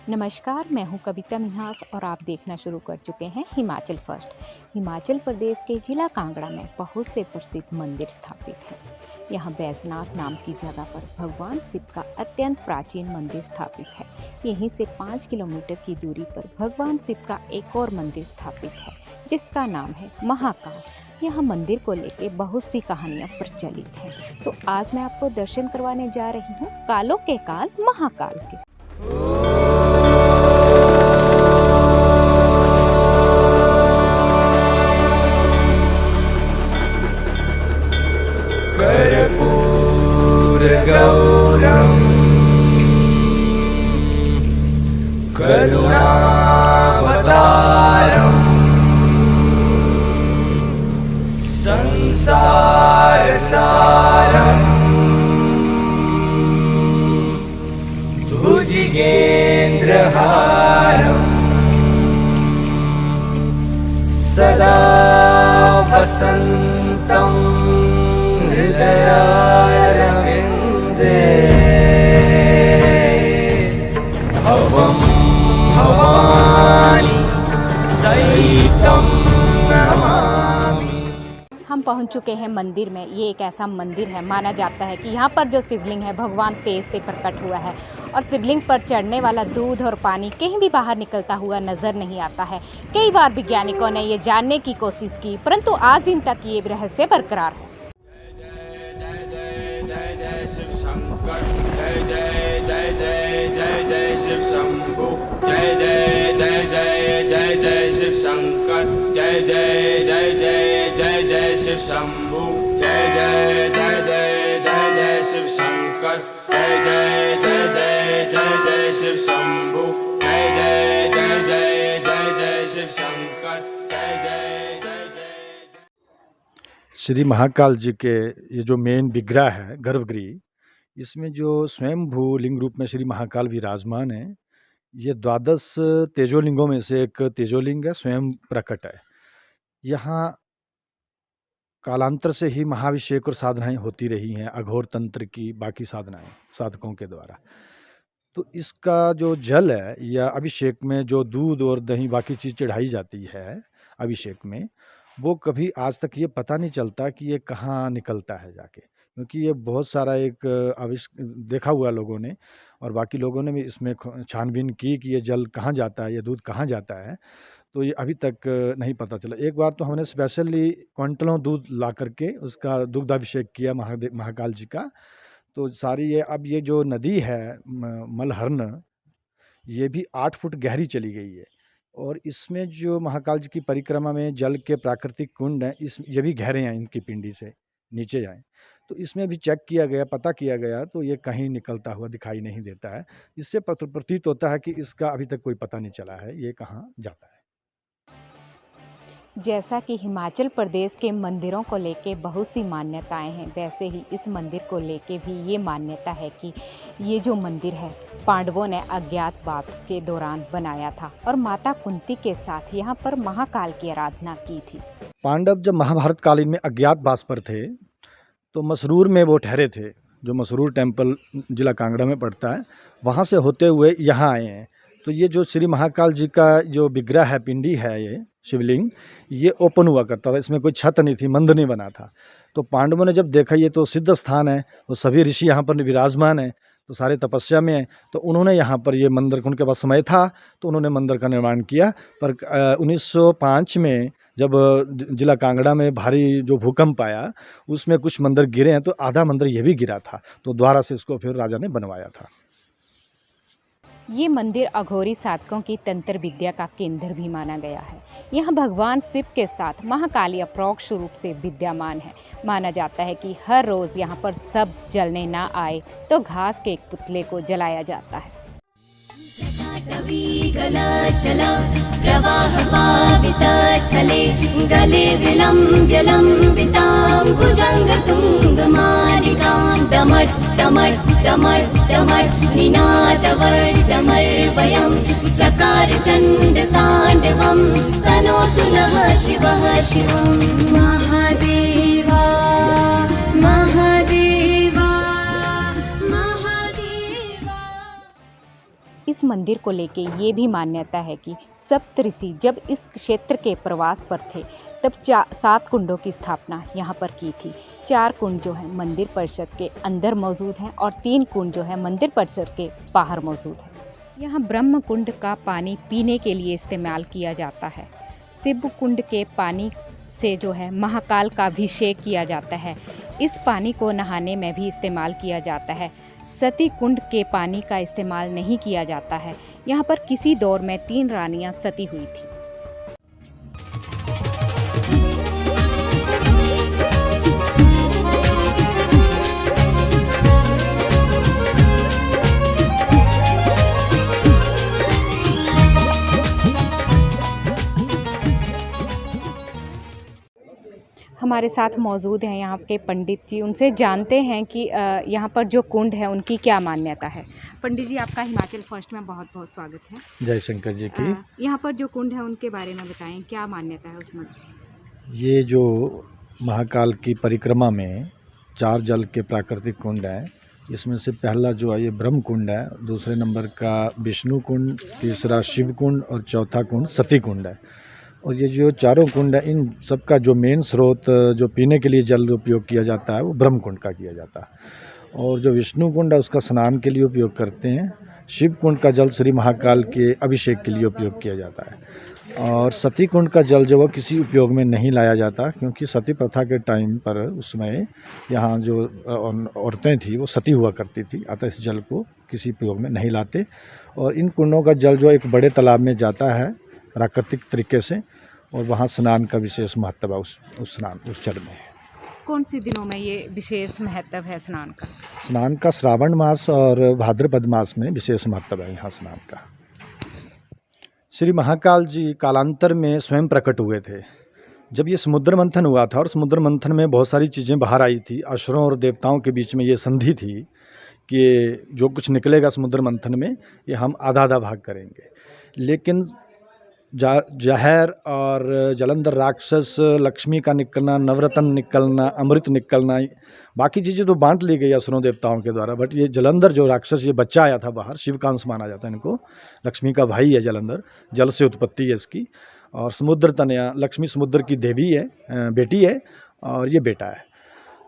नमस्कार, मैं हूं कविता मिन्हास और आप देखना शुरू कर चुके हैं हिमाचल फर्स्ट। हिमाचल प्रदेश के जिला कांगड़ा में बहुत से प्रसिद्ध मंदिर स्थापित हैं। यहाँ बैजनाथ नाम की जगह पर भगवान शिव का अत्यंत प्राचीन मंदिर स्थापित है। यहीं से 5 किलोमीटर की दूरी पर भगवान शिव का एक और मंदिर स्थापित है जिसका नाम है महाकाल। यहाँ मंदिर को लेकर बहुत सी कहानियाँ प्रचलित हैं। तो आज मैं आपको दर्शन करवाने जा रही हूँ कालों के काल महाकाल के। गौरम करुणावतारम संसार सारम भुजगेन्द्रहारम सदा वसन्तं हृदयारविन्दे भवं भवानी सहितं नमामि। हम पहुंच चुके हैं मंदिर में। ये एक ऐसा मंदिर है, माना जाता है कि यहाँ पर जो शिवलिंग है भगवान तेज से प्रकट हुआ है और शिवलिंग पर चढ़ने वाला दूध और पानी कहीं भी बाहर निकलता हुआ नजर नहीं आता है। कई बार वैज्ञानिकों ने ये जानने की कोशिश की, परंतु आज दिन तक ये रहस्य बरकरार है। जय जय जय जय जय जय शिव शंभु, जय जय जय जय जय जय शिव शंकर, जय जय जय जय जय जय शिव शंभु, जय जय जय जय जय जय शिव शंकर, जय जय जय जय जय जय शिव शंभु, जय जय जय जय जय जय शिव शंकर, जय जय जय जय। श्री महाकाल जी के ये जो मेन विग्रह है गर्भगृह, इसमें जो स्वयंभू लिंग रूप में श्री महाकाल विराजमान है, ये 12 तेजोलिंगों में से एक तेजोलिंग है, स्वयं प्रकट है। यहाँ कालांतर से ही महाभिषेक और साधनाएं होती रही हैं, अघोर तंत्र की बाकी साधनाएं साधकों के द्वारा। तो इसका जो जल है या अभिषेक में जो दूध और दही बाकी चीज़ चढ़ाई जाती है अभिषेक में, वो कभी आज तक ये पता नहीं चलता कि ये कहाँ निकलता है जाके, क्योंकि ये बहुत सारा एक देखा हुआ लोगों ने और बाकी लोगों ने भी इसमें छानबीन की कि ये जल कहाँ जाता है, ये दूध कहाँ जाता है, तो ये अभी तक नहीं पता चला। एक बार तो हमने स्पेशली क्विंटलों दूध ला करके उसका दुग्धाभिषेक किया महाकाल जी का। तो सारी ये अब ये जो नदी है मलहरन, ये भी 8 फुट गहरी चली गई है और इसमें जो महाकाल जी की परिक्रमा में जल के प्राकृतिक कुंड हैं, ये भी गहरे हैं, इनकी पिंडी से नीचे जाएं तो इसमें भी चेक किया गया, पता किया गया, तो ये कहीं निकलता हुआ दिखाई नहीं देता है। इससे प्रतीत होता है कि इसका अभी तक कोई पता नहीं चला है ये कहाँ जाता है। जैसा कि हिमाचल प्रदेश के मंदिरों को लेके बहुत सी मान्यताएं हैं, वैसे ही इस मंदिर को लेके भी ये मान्यता है कि ये जो मंदिर है पांडवों ने अज्ञातवास के दौरान बनाया था और माता कुंती के साथ यहाँ पर महाकाल की आराधना की थी। पांडव जब महाभारत कालीन में अज्ञातवास पर थे तो मसरूर में वो ठहरे थे, जो मसरूर टेम्पल जिला कांगड़ा में पड़ता है, वहाँ से होते हुए यहाँ आए हैं। तो ये जो श्री महाकाल जी का जो विग्रह है, पिंडी है, ये शिवलिंग, ये ओपन हुआ करता था, इसमें कोई छत नहीं थी, मंदिर नहीं बना था। तो पांडवों ने जब देखा ये तो सिद्ध स्थान है, तो सभी ऋषि यहाँ पर विराजमान हैं, तो सारे तपस्या में हैं, तो उन्होंने यहाँ पर ये मंदिर, उनके पास समय था तो उन्होंने मंदिर का निर्माण किया। पर 1905 में जब जिला कांगड़ा में भारी जो भूकंप आया, उसमें कुछ मंदिर गिरे हैं, तो आधा मंदिर ये भी गिरा था, तो दोबारा से इसको फिर राजा ने बनवाया था। ये मंदिर अघोरी साधकों की तंत्र विद्या का केंद्र भी माना गया है। यहाँ भगवान शिव के साथ महाकाली अप्रोक्ष रूप से विद्यमान है। माना जाता है कि हर रोज यहाँ पर सब जलने ना आए तो घास के एक पुतले को जलाया जाता है। प्रवाह पावित स्थले गले विलम्ब्य लम्बितां भुजंग तुंग मालिकां डमट डमट डमट डमट निनादवर्डमर्वयं चकार चण्ड ताण्डवं तनोतु नः शिवः शिवं महादेवा महादेवा महादेवा। इस मंदिर को लेके ये भी मान्यता है कि सप्तऋषि जब इस क्षेत्र के प्रवास पर थे तब 7 कुंडों की स्थापना यहाँ पर की थी। 4 कुंड जो है मंदिर परिसर के अंदर मौजूद हैं और 3 कुंड जो है मंदिर परिसर के बाहर मौजूद हैं। यहाँ ब्रह्म कुंड का पानी पीने के लिए इस्तेमाल किया जाता है। शिव कुंड के पानी से जो है महाकाल का अभिषेक किया जाता है। इस पानी को नहाने में भी इस्तेमाल किया जाता है। सती कुंड के पानी का इस्तेमाल नहीं किया जाता है। यहाँ पर किसी दौर में 3 रानियाँ सती हुई थी। हमारे साथ मौजूद हैं यहाँ के पंडित जी, उनसे जानते हैं कि यहाँ पर जो कुंड है उनकी क्या मान्यता है। पंडित जी, आपका हिमाचल फर्स्ट में बहुत बहुत स्वागत है। जय शंकर जी की। यहाँ पर जो कुंड है उनके बारे में बताएं, क्या मान्यता है उसमें। ये जो महाकाल की परिक्रमा में 4 जल के प्राकृतिक कुंड हैं, इसमें से पहला जो है ये ब्रह्म कुंड है, दूसरे नंबर का विष्णु कुंड, तीसरा शिव कुंड और चौथा कुंड सती कुंड है। और ये जो 4 कुंड है, इन सब का जो मेन स्रोत जो पीने के लिए जल उपयोग किया जाता है वो ब्रह्म कुंड का किया जाता है। और जो विष्णु कुंड है उसका स्नान के लिए उपयोग करते हैं। शिव कुंड का जल श्री महाकाल के अभिषेक के लिए उपयोग किया जाता है। और सती कुंड का जल जो है किसी उपयोग में नहीं लाया जाता, क्योंकि सती प्रथा के टाइम पर उस समय यहाँ जो औरतें थी वो सती हुआ करती थी, अतः इस जल को किसी उपयोग में नहीं लाते। और इन कुंडों का जल जो एक बड़े तालाब में जाता है प्राकृतिक तरीके से, और वहाँ स्नान का विशेष महत्व है उस जल में। कौन से दिनों में ये विशेष महत्व है स्नान का? स्नान का श्रावण मास और भाद्रपद मास में विशेष महत्व है यहाँ स्नान का। श्री महाकाल जी कालांतर में स्वयं प्रकट हुए थे। जब ये समुद्र मंथन हुआ था और समुद्र मंथन में बहुत सारी चीज़ें बाहर आई थी, असुरों और देवताओं के बीच में ये संधि थी कि जो कुछ निकलेगा समुद्र मंथन में ये हम आधा आधा भाग करेंगे। लेकिन जहर और जलंधर राक्षस, लक्ष्मी का निकलना, नवरत्न निकलना, अमृत निकलना, बाकी चीज़ें तो बांट ली गई असुरों देवताओं के द्वारा, बट ये जलंधर जो राक्षस, ये बच्चा आया था बाहर, शिव का अंश माना जाता है इनको, लक्ष्मी का भाई है जलंधर, जल से उत्पत्ति है इसकी। और समुद्र तनया, लक्ष्मी समुद्र की देवी है, बेटी है, और ये बेटा है।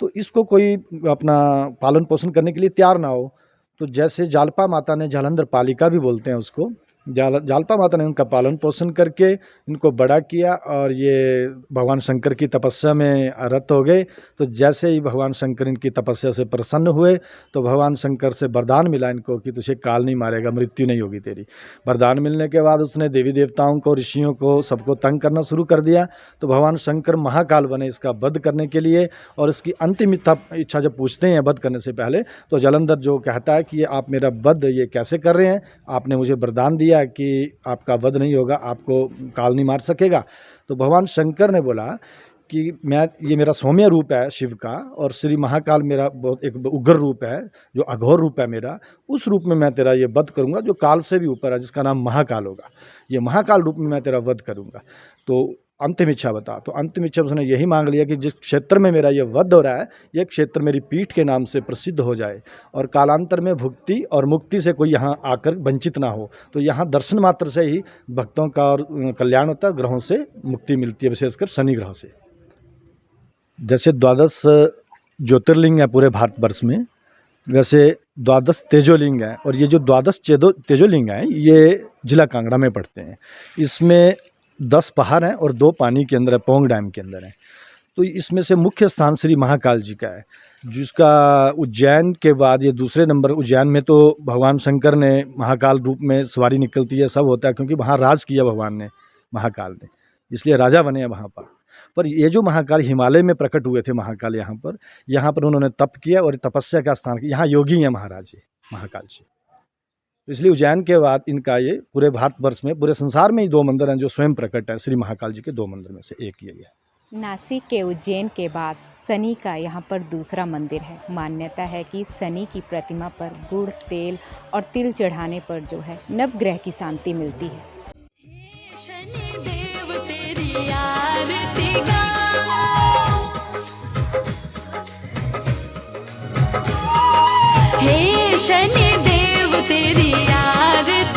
तो इसको कोई अपना पालन पोषण करने के लिए तैयार ना हो, तो जैसे जालपा माता ने, जालंधर पालिका भी बोलते हैं उसको, जालपा माता ने उनका पालन पोषण करके इनको बड़ा किया। और ये भगवान शंकर की तपस्या में रत हो गए। तो जैसे ही भगवान शंकर इनकी तपस्या से प्रसन्न हुए तो भगवान शंकर से वरदान मिला इनको कि तुझे काल नहीं मारेगा, मृत्यु नहीं होगी तेरी। वरदान मिलने के बाद उसने देवी देवताओं को, ऋषियों को, सबको तंग करना शुरू कर दिया। तो भगवान शंकर महाकाल बने इसका वध करने के लिए। और इसकी अंतिम इच्छा जब पूछते हैं वध करने से पहले, तो जलंधर जो कहता है कि ये आप मेरा वध ये कैसे कर रहे हैं, आपने मुझे वरदान दिया कि आपका वध नहीं होगा, आपको काल नहीं मार सकेगा। तो भगवान शंकर ने बोला कि ये मेरा सौम्य रूप है शिव का, और श्री महाकाल मेरा बहुत एक उग्र रूप है, जो अघोर रूप है मेरा, उस रूप में मैं तेरा ये वध करूंगा जो काल से भी ऊपर है, जिसका नाम महाकाल होगा। ये महाकाल रूप में मैं तेरा वध करूंगा। तो अंतिम इच्छा बता। तो अंतिम इच्छा उसने यही मांग लिया कि जिस क्षेत्र में मेरा ये वध हो रहा है, ये क्षेत्र मेरी पीठ के नाम से प्रसिद्ध हो जाए, और कालांतर में भुक्ति और मुक्ति से कोई यहाँ आकर वंचित ना हो। तो यहाँ दर्शन मात्र से ही भक्तों का और कल्याण होता है, ग्रहों से मुक्ति मिलती है, विशेषकर शनि ग्रह से। जैसे 12 ज्योतिर्लिंग है पूरे भारतवर्ष में, वैसे 12 तेजोलिंग है। और ये जो 12 तेजोलिंग हैं ये जिला कांगड़ा में पड़ते हैं। इसमें 10 पहाड़ हैं और 2 पानी के अंदर है, पोंग डैम के अंदर है। तो इसमें से मुख्य स्थान श्री महाकाल जी का है, जिसका उज्जैन के बाद ये दूसरे नंबर। उज्जैन में तो भगवान शंकर ने महाकाल रूप में सवारी निकलती है, सब होता है, क्योंकि वहाँ राज किया भगवान ने, महाकाल ने, इसलिए राजा बने हैं वहाँ पर ये जो महाकाल हिमालय में प्रकट हुए थे महाकाल, यहाँ पर उन्होंने तप किया और तपस्या का स्थान किया। यहाँ योगी हैं महाराज जी, महाकाल जी। इसलिए उज्जैन के बाद इनका ये पूरे भारतवर्ष में, पूरे संसार में ही 2 मंदिर हैं जो स्वयं प्रकट है। श्री महाकाल जी के 2 मंदिर में से एक ये है। नासिक के उज्जैन के बाद शनि का यहाँ पर दूसरा मंदिर है। मान्यता है कि शनि की प्रतिमा पर गुड़, तेल और तिल चढ़ाने पर जो है नवग्रह की शांति मिलती है। हे शनि देव तेरी आरती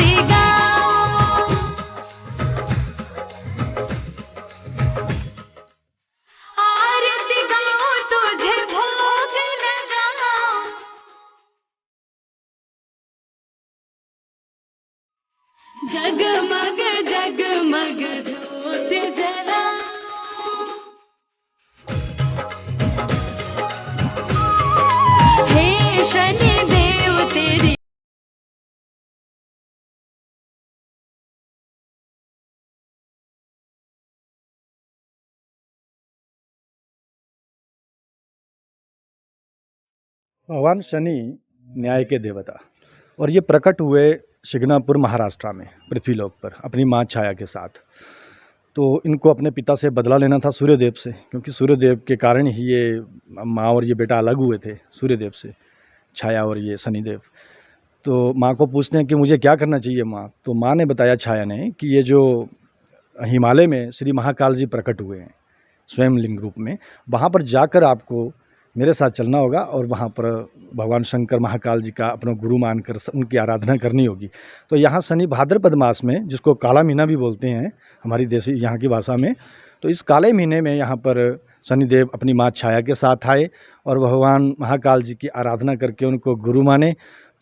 जगमग जगमग ज्योत जला। हे शनि देव तेरी भगवान शनि न्याय के देवता और ये प्रकट हुए शिग्नापुर महाराष्ट्र में पृथ्वीलोक पर अपनी माँ छाया के साथ। तो इनको अपने पिता से बदला लेना था सूर्यदेव से, क्योंकि सूर्यदेव के कारण ही ये माँ और ये बेटा अलग हुए थे सूर्यदेव से, छाया और ये शनिदेव। तो माँ को पूछते हैं कि मुझे क्या करना चाहिए माँ। तो माँ ने बताया छाया ने कि ये जो हिमालय में श्री महाकाल जी प्रकट हुए हैं स्वयं लिंग रूप में, वहाँ पर जाकर आपको मेरे साथ चलना होगा और वहाँ पर भगवान शंकर महाकाल जी का अपना गुरु मानकर उनकी आराधना करनी होगी। तो यहाँ शनि भाद्रपद मास में, जिसको काला महीना भी बोलते हैं हमारी देसी यहाँ की भाषा में, तो इस काले महीने में यहाँ पर शनिदेव अपनी माँ छाया के साथ आए और भगवान महाकाल जी की आराधना करके उनको गुरु माने।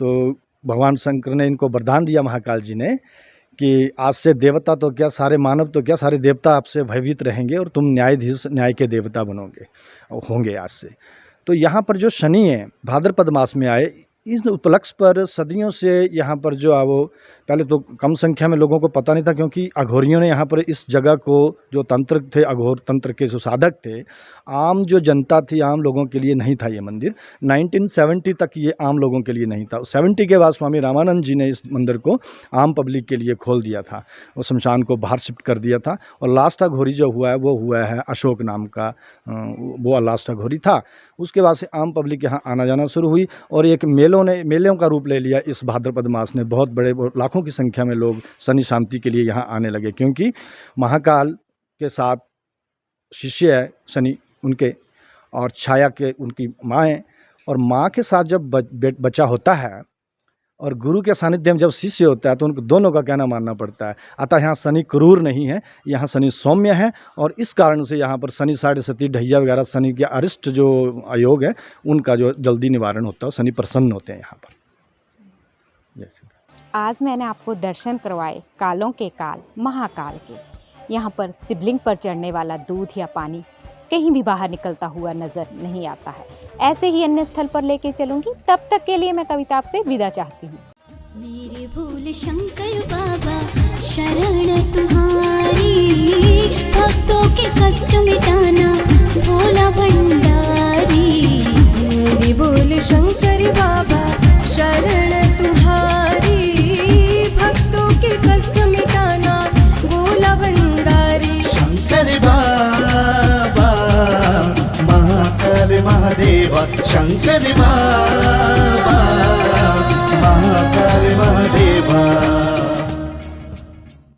तो भगवान शंकर ने इनको वरदान दिया महाकाल जी ने कि आज से देवता तो क्या, सारे मानव तो क्या, सारे देवता आपसे भयभीत रहेंगे और तुम न्यायाधीश, न्याय के देवता बनोगे, होंगे आज से। तो यहाँ पर जो शनि है भाद्रपद मास में आए, इस उपलक्ष्य पर सदियों से यहाँ पर जो वो पहले तो कम संख्या में लोगों को पता नहीं था, क्योंकि अघोरियों ने यहाँ पर इस जगह को, जो तंत्र थे, अघोर तंत्र के जो साधक थे, आम जो जनता थी, आम लोगों के लिए नहीं था ये मंदिर। 1970 तक ये आम लोगों के लिए नहीं था। 70 के बाद स्वामी रामानंद जी ने इस मंदिर को आम पब्लिक के लिए खोल दिया था, वो शमशान को बाहर शिफ्ट कर दिया था। और लास्ट अघोरी जो हुआ है वो हुआ है अशोक नाम का, वो लास्ट अघोरी था। उसके बाद से आम पब्लिक यहाँ आना जाना शुरू हुई और एक मेलों का रूप ले लिया इस भाद्रपद मास ने। बहुत बड़े लाखों की संख्या में लोग शनि शांति के लिए यहाँ आने लगे, क्योंकि महाकाल के साथ शिष्य है शनि उनके, और छाया के उनकी माँ है। और माँ के साथ जब बच्चा होता है और गुरु के सानिध्य में जब शिष्य होता है, तो उनको दोनों का कहना मानना पड़ता है। अतः यहाँ शनि क्रूर नहीं है, यहाँ शनि सौम्य है। और इस कारण से यहाँ पर शनि साढ़े सती ढैया वगैरह शनि के अरिष्ट जो अयोग है उनका जो जल्दी निवारण होता है, शनि प्रसन्न होते हैं यहाँ पर। आज मैंने आपको दर्शन करवाए कालों के काल महाकाल के। यहाँ पर शिवलिंग पर चढ़ने वाला दूध या पानी कहीं भी बाहर निकलता हुआ नजर नहीं आता है। ऐसे ही अन्य स्थल पर लेके चलूंगी। तब तक के लिए मैं कविता आपसे विदा चाहती हूँ। मेरे भूल शंकर बाबा शरण तुम्हारी, भक्तों के कष्ट मिटाना भोला भंडारी। मेरे भूल शंकर बाबा शरण तुम्हारी, भक्तों के कष्ट मिटाना भोला भंडारी। शंकर बाबा महाकाल महादेवा, शंकर बाबा महाकाल महादेवा।